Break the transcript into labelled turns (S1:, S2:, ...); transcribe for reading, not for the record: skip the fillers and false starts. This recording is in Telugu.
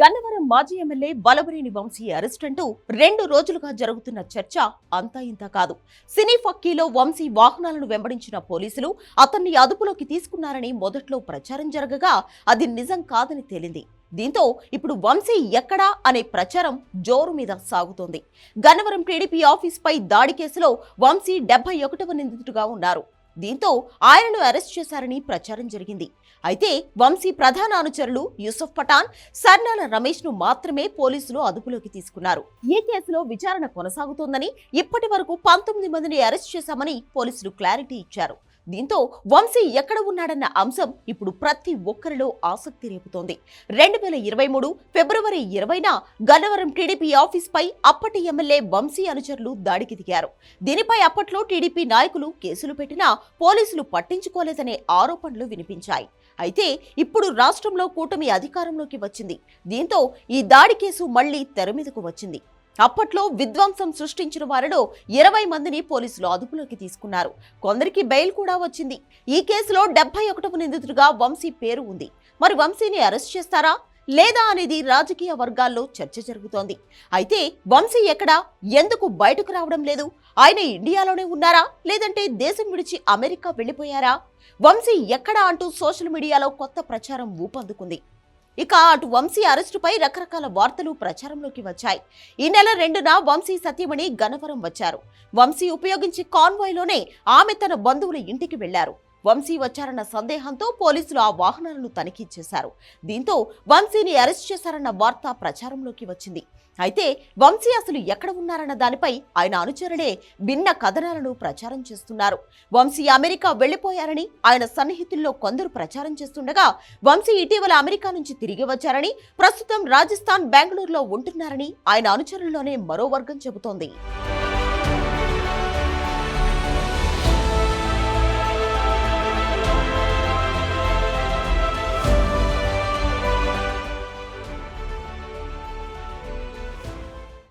S1: గన్నవరం మాజీ ఎమ్మెల్యే బలబనేని వంశీ అరెస్ట్ అంటూ 2 రోజులుగా జరుగుతున్న చర్చ అంతా ఇంత కాదు. సినీ ఫక్కీలో వంశీ వాహనాలను వెంబడించిన పోలీసులు అతన్ని అదుపులోకి తీసుకున్నారని మొదట్లో ప్రచారం జరగగా అది నిజం కాదని తేలింది. దీంతో ఇప్పుడు వంశీ ఎక్కడా అనే ప్రచారం జోరు మీద సాగుతోంది. గన్నవరం టీడీపీ ఆఫీస్పై దాడి కేసులో వంశీ 71వ నిందితుడిగా ఉన్నారు. దీంతో ఆయనను అరెస్ట్ చేశారని ప్రచారం జరిగింది. అయితే వంశీ ప్రధాన అనుచరులు యూసుఫ్ పఠాన్, సర్నాల రమేష్ ను మాత్రమే పోలీసులు అదుపులోకి తీసుకున్నారు. ఈ కేసులో విచారణ కొనసాగుతోందని, ఇప్పటి వరకు 19 మందిని అరెస్ట్ చేశామని పోలీసులు క్లారిటీ ఇచ్చారు. దీంతో వంశీ ఎక్కడ ఉన్నాడన్న అంశం ఇప్పుడు ప్రతి ఒక్కరిలో ఆసక్తి రేపుతోంది. 2023 ఫిబ్రవరి 20న గన్నవరం టీడీపీ ఆఫీస్పై అప్పటి ఎమ్మెల్యే వంశీ అనుచరులు దాడికి దిగారు. దీనిపై అప్పట్లో టీడీపీ నాయకులు కేసులు పెట్టినా పోలీసులు పట్టించుకోలేదనే ఆరోపణలు వినిపించాయి. అయితే ఇప్పుడు రాష్ట్రంలో కూటమి అధికారంలోకి వచ్చింది. దీంతో ఈ దాడి కేసు మళ్లీ తెర మీదకు వచ్చింది. అప్పట్లో విధ్వంసం సృష్టించిన వారిలో 20 మందిని పోలీసులు అదుపులోకి తీసుకున్నారు. కొందరికి బెయిల్ కూడా వచ్చింది. ఈ కేసులో 71వ నిందితుడిగా వంశీ పేరు ఉంది. మరి వంశీని అరెస్ట్ చేస్తారా లేదా అనేది రాజకీయ వర్గాల్లో చర్చ జరుగుతోంది. అయితే వంశీ ఎక్కడా, ఎందుకు బయటకు రావడం లేదు? ఆయన ఇండియాలోనే ఉన్నారా లేదంటే దేశం విడిచి అమెరికా వెళ్లిపోయారా? వంశీ ఎక్కడా అంటూ సోషల్ మీడియాలో కొత్త ప్రచారం ఊపందుకుంది. ఇక అటు వంశీ అరెస్టుపై రకరకాల వార్తలు ప్రచారంలోకి వచ్చాయి. ఈ నెల 2న వంశీ సతీమణి గన్నవరం వచ్చారు. వంశీ ఉపయోగించే కాన్వాయ్లోనే ఆమె తన బంధువుల ఇంటికి వెళ్లారు. వంశీ వచ్చారన్న సందేహంతో పోలీసులు ఆ వాహనాలను తనిఖీ చేశారు. దీంతో వంశీని అరెస్ట్ చేశారన్న వార్త ప్రచారంలోకి వచ్చింది. అయితే వంశీ అసలు ఎక్కడ ఉన్నారన్న దానిపై ఆయన అనుచరులే భిన్న కథనాలను ప్రచారం చేస్తున్నారు. వంశీ అమెరికా వెళ్లిపోయారని ఆయన సన్నిహితుల్లో కొందరు ప్రచారం చేస్తుండగా, వంశీ ఇటీవల అమెరికా నుంచి తిరిగి వచ్చారని, ప్రస్తుతం రాజస్థాన్, బెంగళూరులో ఉంటున్నారని ఆయన అనుచరుల్లోనే మరో వర్గం చెబుతోంది.